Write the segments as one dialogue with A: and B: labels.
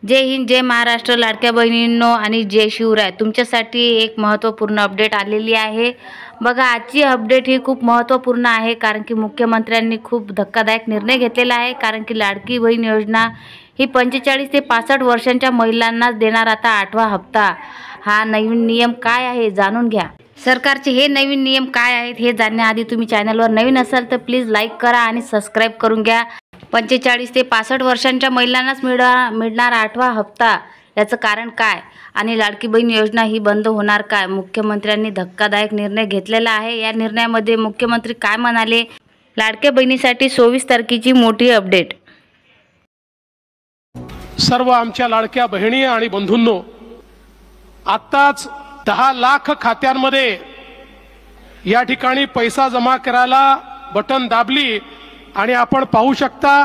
A: जय हिंद, जय महाराष्ट्र. लाडक्या बहिणींनो आणि जय शिवराय. तुमच्यासाठी एक महत्त्वपूर्ण अपडेट आलेली आहे. बघा, आजची अपडेट ही खूप महत्त्वपूर्ण आहे, कारण की मुख्यमंत्र्यांनी खूप धक्कादायक निर्णय घेतलेला आहे. कारण की लाडकी बहीण योजना ही 45 ते 65 वर्षांच्या महिलांनाच देणार आता 8वा हप्ता. हा नवीन नियम काय आहे जाणून घ्या. सरकारचे हे नवीन नियम काय आहेत हे जाणण्याआधी तुम्ही चॅनलवर नवीन असाल तर प्लीज लाईक करा आणि सबस्क्राईब करून घ्या. 45 ते 65 वर्षांच्या महिलांनाच मिळणार 8वा हप्ता. याचं कारण काय आणि लाडकी बहीण योजना ही बंद होणार काय? मुख्यमंत्र्यांनी धक्कादायक निर्णय घेतलेला आहे. या निर्णयामध्ये मुख्यमंत्री काय म्हणाले? लाडक्या बहिणीसाठी 24 तारखेची मोठी अपडेट.
B: सर्व आमच्या लाडक्या बहिणी आणि बंधूंनो, आत्ताच 10 लाख खात्यांमध्ये या ठिकाणी पैसा जमा करायला बटन दाबली आणि आपण पाहू शकता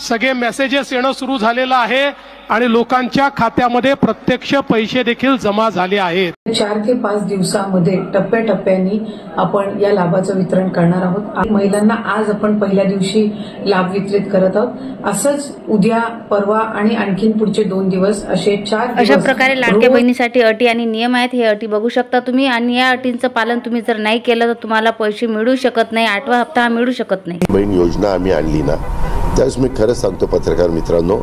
B: सगळे मेसेजेस येणं सुरू झालेलं आहे आणि लोकांच्या खात्यामध्ये प्रत्यक्ष पैसे देखील जमा झाले आहेत.
C: 4 ते 5 दिवसांमध्ये टप्प्याटप्प्याने आपण या लाभाचं वितरण करणार आहोत. महिलांना आज आपण पहिल्या दिवशी लाभ वितरित करत आहोत. असंच उद्या, परवा आणि आणखीन पुढचे 2 दिवस असे 4 दिवस.
A: अशा प्रकारे लाडक्या बहिणीसाठी अटी आणि नियम आहेत. हे अटी बघू शकता तुम्ही आणि या अटींचं पालन तुम्ही जर नाही केलं तर तुम्हाला पैसे मिळू शकत नाही. 8वा हप्ता हा मिळू शकत नाही.
D: बहीण योजना आम्ही आणली ना, त्यावेळेस मी खरं सांगतो पत्रकार मित्रांनो,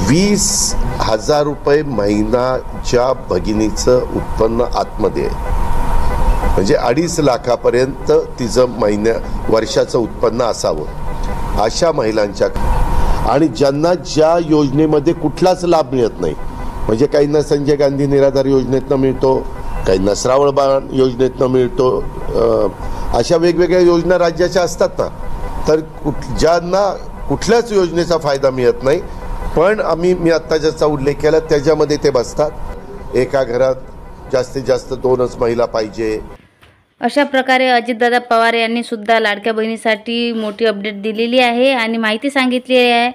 D: 20,000 रुपये महिन्याच्या भगिनीचं उत्पन्न आतमध्ये म्हणजे 2.5 लाखापर्यंत तिचं वर्षाचं उत्पन्न असावं अशा महिलांच्या, आणि ज्यांना ज्या योजनेमध्ये कुठलाच लाभ मिळत नाही, म्हणजे काहींना संजय गांधी निराधार योजनेतनं मिळतो, काहींना श्रावण बाळ योजनेतनं मिळतो, अशा वेगवेगळ्या योजना राज्याच्या असतात ना, तर ज्यांना कुठल्याच योजनेचा फायदा मिळत नाही, पण मी आत्ता ज्याचा उल्लेख केला त्याच्यामध्ये ते बसतात. एका घरात जास्तीत जास्त 2च महिला पाहिजे.
A: अशा प्रकारे अजितदादा पवार यांनी सुद्धा लाडक्या बहिणीसाठी मोठी अपडेट दिलेली आहे आणि माहिती सांगितली आहे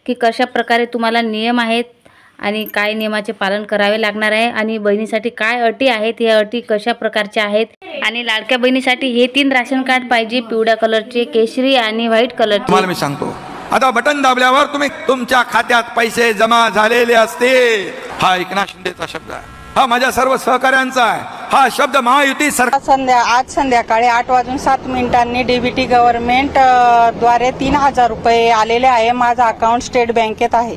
A: की कशा प्रकारे तुम्हाला नियम आहेत आणि काय नियमाचे पालन करावे लागणार आहे आणि बहिणीसाठी काय अटी आहेत, हे अटी कशा प्रकारच्या आहेत. आणि लाडक्या बहिणीसाठी हे 3 राशन कार्ड पाहिजे, पिवळ्या कलरचे, केशरी आणि व्हाईट कलरचे.
E: तुम्हाला मी सांगतो, आता बटन दाबल्यावर तुमच्या खात्यात पैसे जमा झालेले असतील. हा एकनाथ शिंदेचा शब्द आहे, हा माझ्या सर्व सहकाऱ्यांचा आहे. हा शब्द महायुती सरकार
F: आज संध्याकाळी 8:07 डीबीटी गव्हर्नमेंट द्वारे 3,000 रुपये आलेले आहे. माझा अकाउंट स्टेट बँकेत आहे.